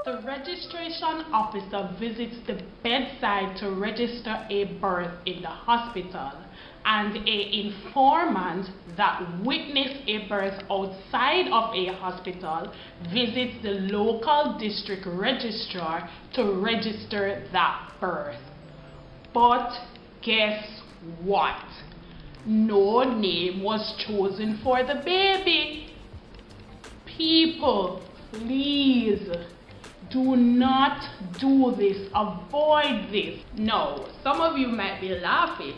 The registration officer visits the bedside to register a birth in the hospital, and an informant that witnessed a birth outside of a hospital visits the local district registrar to register that birth. But guess what? No name was chosen for the baby. People, please do not do this. Avoid this. Now, some of you might be laughing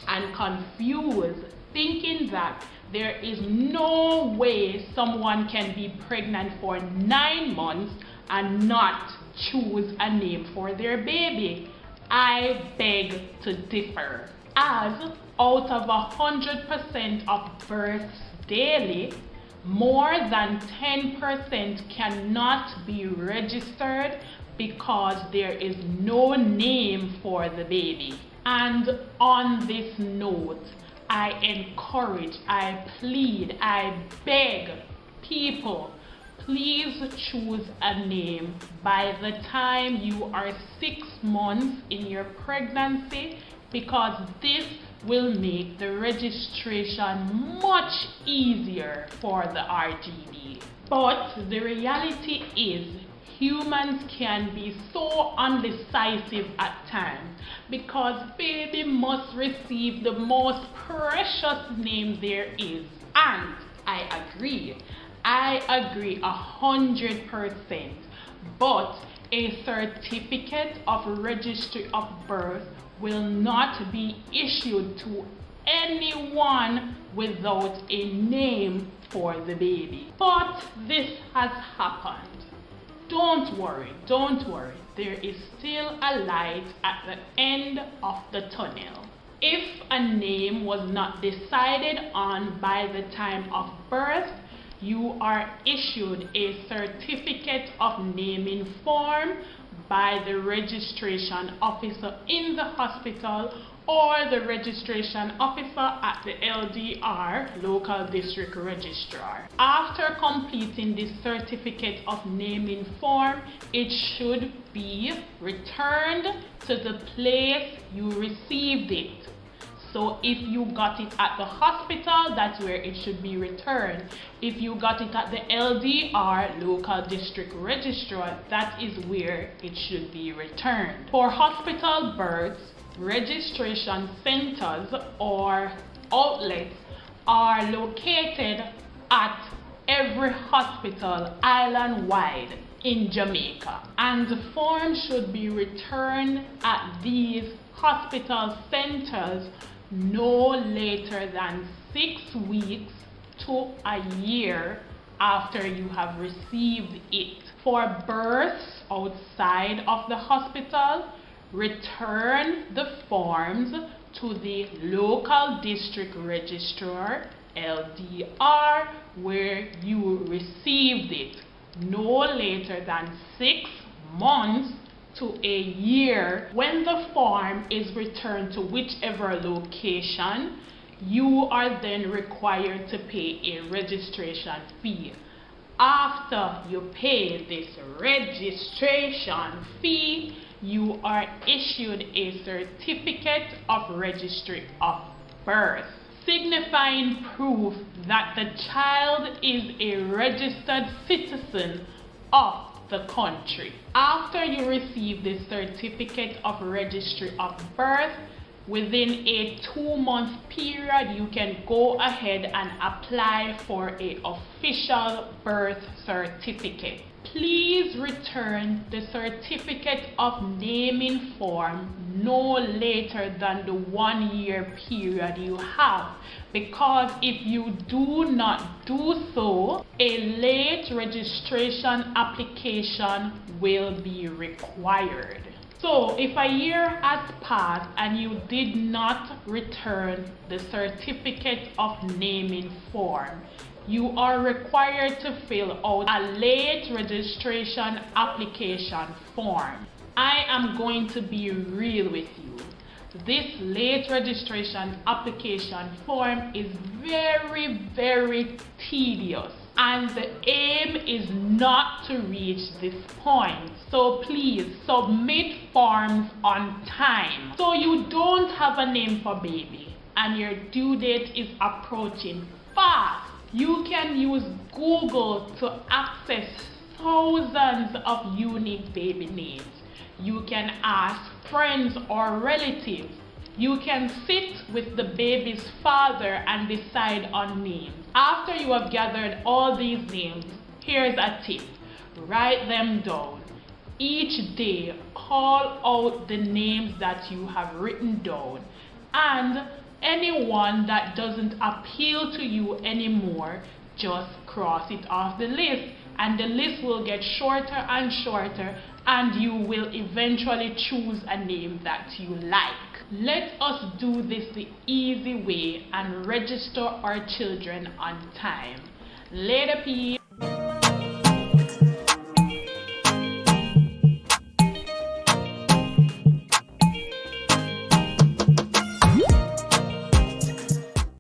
and confused, thinking that there is no way someone can be pregnant for 9 months and not choose a name for their baby. I beg to differ, as out of 100% of births daily, more than 10% cannot be registered because there is no name for the baby. And on this note, I encourage, I plead, I beg people, please choose a name by the time you are 6 months in your pregnancy, because this will make the registration much easier for the RGB. But the reality is, humans can be so undecisive at times because baby must receive the most precious name there is. And I agree 100%. But a certificate of registry of birth will not be issued to anyone without a name for the baby. But this has happened. Don't worry. There is still a light at the end of the tunnel. If a name was not decided on by the time of birth, you are issued a certificate of naming form by the registration officer in the hospital or the registration officer at the LDR, local district registrar. After completing this certificate of naming form, it should be returned to the place you received it. So if you got it at the hospital, that's where it should be returned. If you got it at the LDR, local district registrar, that is where it should be returned. For hospital births, registration centers or outlets are located at every hospital island-wide in Jamaica, and the form should be returned at these hospital centers no later than 6 weeks to a year after you have received it. For births outside of the hospital, return the forms to the local district registrar, LDR, where you received it, no later than 6 months to a year. When the form is returned to whichever location, you are then required to pay a registration fee. After you pay this registration fee, you are issued a certificate of registry of birth, signifying proof that the child is a registered citizen of the country. After you receive the certificate of registry of birth, within a 2-month period, you can go ahead and apply for an official birth certificate. Please return the certificate of naming form no later than the 1-year period you have, because if you do not do so, a late registration application will be required. So if a year has passed and you did not return the certificate of naming form, you are required to fill out a late registration application form. I am going to be real with you. This late registration application form is very, very tedious. and the aim is not to reach this point. So please submit forms on time so you don't have a name for baby and your due date is approaching fast. You can use Google to access thousands of unique baby names. You can ask friends or relatives. You can sit with the baby's father and decide on names. After you have gathered all these names, here's a tip. Write them down. Each day, call out the names that you have written down, and anyone that doesn't appeal to you anymore, just cross it off the list, and the list will get shorter and shorter, and you will eventually choose a name that you like. Let us do this the easy way and register our children on time. Later, peeps.